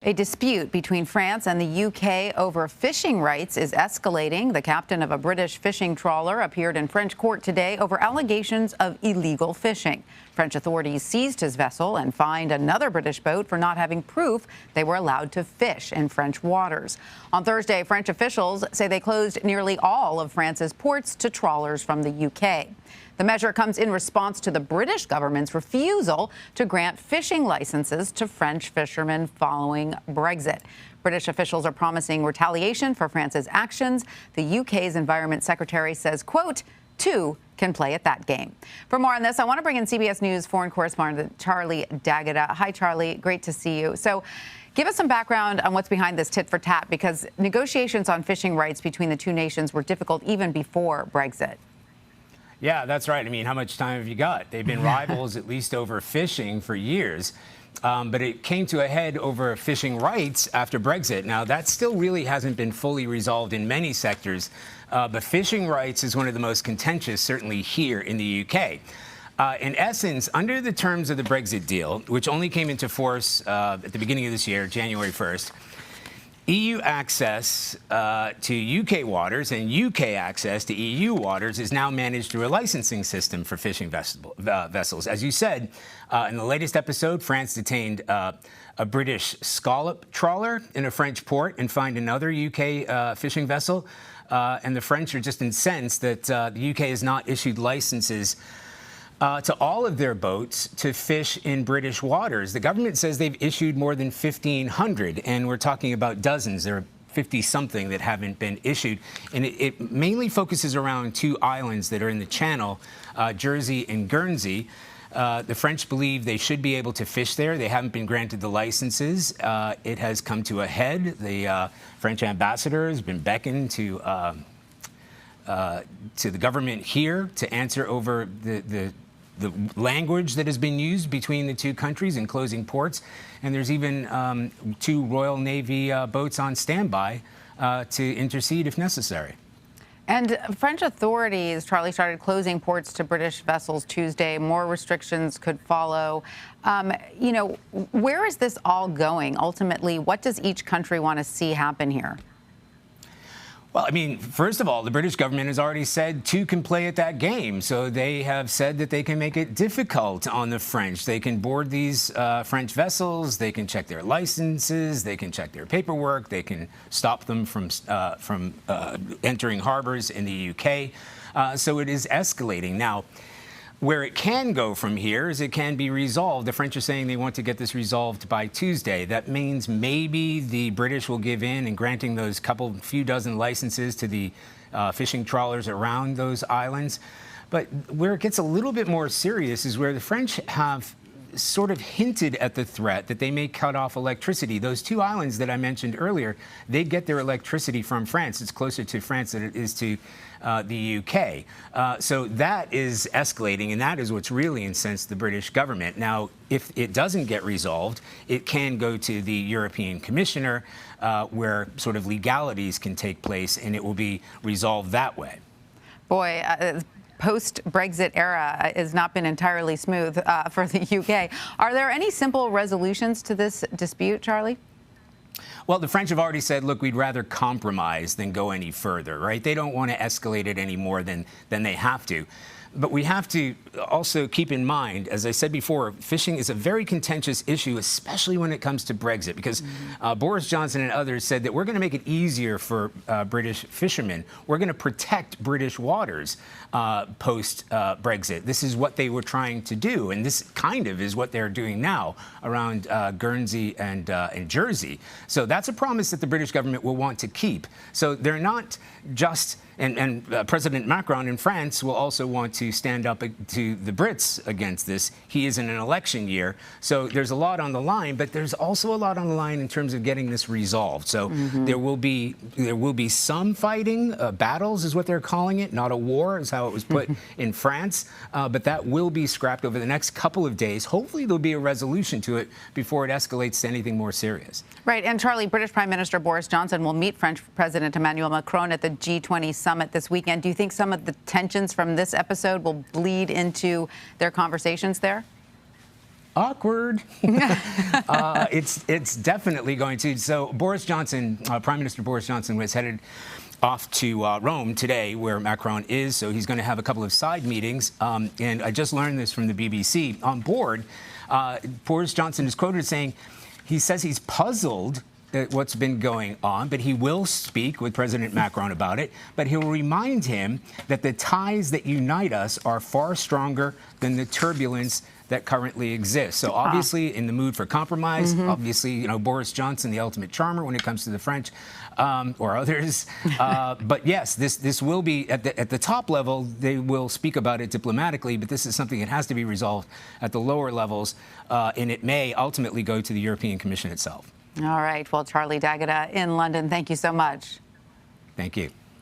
A dispute between France and the UK over fishing rights is escalating. The captain of a British fishing trawler appeared in French court today over allegations of illegal fishing. French authorities seized his vessel and fined another British boat for not having proof they were allowed to fish in French waters. On Thursday, French officials say they closed nearly all of France's ports to trawlers from the UK. The measure comes in response to the British government's refusal to grant fishing licenses to French fishermen following Brexit. British officials are promising retaliation for France's actions. The UK's Environment Secretary says, quote, two can play at that game. For more on this, I want to bring in CBS News foreign correspondent Charlie D'Agata. Hi, Charlie. Great to see you. So give us some background on what's behind this tit for tat, because negotiations on fishing rights between the two nations were difficult even before Brexit. Yeah, that's right. I mean, how much time have you got? They've been rivals, at least over fishing, for years. But it came to a head over fishing rights after Brexit. Now, that still really hasn't been fully resolved in many sectors. But fishing rights is one of the most contentious, certainly here in the UK. In essence, under the terms of the Brexit deal, which only came into force at the beginning of this year, January 1st, EU access to UK waters and UK access to EU waters is now managed through a licensing system for fishing vessels. As you said, in the latest episode, France detained a British scallop trawler in a French port and fined another UK fishing vessel. And the French are just incensed that the UK has not issued licenses to all of their boats to fish in British waters. The government says they've issued more than 1,500, and we're talking about dozens. There are 50-something that haven't been issued. And it mainly focuses around two islands that are in the Channel, Jersey and Guernsey. The French believe they should be able to fish there. They haven't been granted the licenses. It has come to a head. The French ambassador has been beckoned to the government here to answer over the language that has been used between the two countries in closing ports. And there's even two Royal Navy boats on standby to intercede if necessary. And French authorities, Charlie, started closing ports to British vessels Tuesday. More restrictions could follow. You know, where is this all going? Ultimately, what does each country want to see happen here? Well, I mean, first of all, the British government has already said two can play at that game. So they have said that they can make it difficult on the French. They can board these French vessels. They can check their licenses. They can check their paperwork. They can stop them from entering harbors in the UK. So it is escalating. Now, where it can go from here is it can be resolved. The French are saying they want to get this resolved by Tuesday. That means maybe the British will give in and granting those few dozen licenses to the fishing trawlers around those islands. But where it gets a little bit more serious is where the French have sort of hinted at the threat that they may cut off electricity. Those two islands that I mentioned earlier, they get their electricity from France. It's closer to France than it is to the UK. So that is escalating, and that is what's really incensed the British government. Now, if it doesn't get resolved, it can go to the European Commissioner, where sort of legalities can take place, and it will be resolved that way. Boy, post-Brexit era has not been entirely smooth for the UK. Are there any simple resolutions to this dispute, Charlie? Well, the French have already said, look, we'd rather compromise than go any further, right? They don't want to escalate it any more than they have to. But we have to also keep in mind, as I said before, fishing is a very contentious issue, especially when it comes to Brexit, because Boris Johnson and others said that we're going to make it easier for British fishermen. We're going to protect British waters post-Brexit. This is what they were trying to do, and this kind of is what they're doing now around Guernsey and Jersey. So that's a promise that the British government will want to keep. So they're not just... And President Macron in France will also want to stand up to the Brits against this. He is in an election year, so there's a lot on the line, but there's also a lot on the line in terms of getting this resolved. So there will be some fighting, battles is what they're calling it, not a war is how it was put in France, but that will be scrapped over the next couple of days. Hopefully there'll be a resolution to it before it escalates to anything more serious. Right, and Charlie, British Prime Minister Boris Johnson will meet French President Emmanuel Macron at the G20 summit this weekend. Do you think some of the tensions from this episode will bleed into their conversations there? awkward. It's definitely going to. So Boris Johnson, Prime Minister Boris Johnson, was headed off to Rome today, where Macron is. So he's going to have a couple of side meetings. And I just learned this from the BBC. On board, Boris Johnson is quoted saying, he says he's puzzled at what's been going on, but he will speak with President Macron about it. But he'll remind him that the ties that unite us are far stronger than the turbulence that currently exists. So obviously in the mood for compromise, obviously, you know, Boris Johnson, the ultimate charmer when it comes to the French or others. But yes, this will be at the top level. They will speak about it diplomatically, but this is something that has to be resolved at the lower levels, and it may ultimately go to the European Commission itself. All right. Well, Charlie D'Agata in London, thank you so much. Thank you.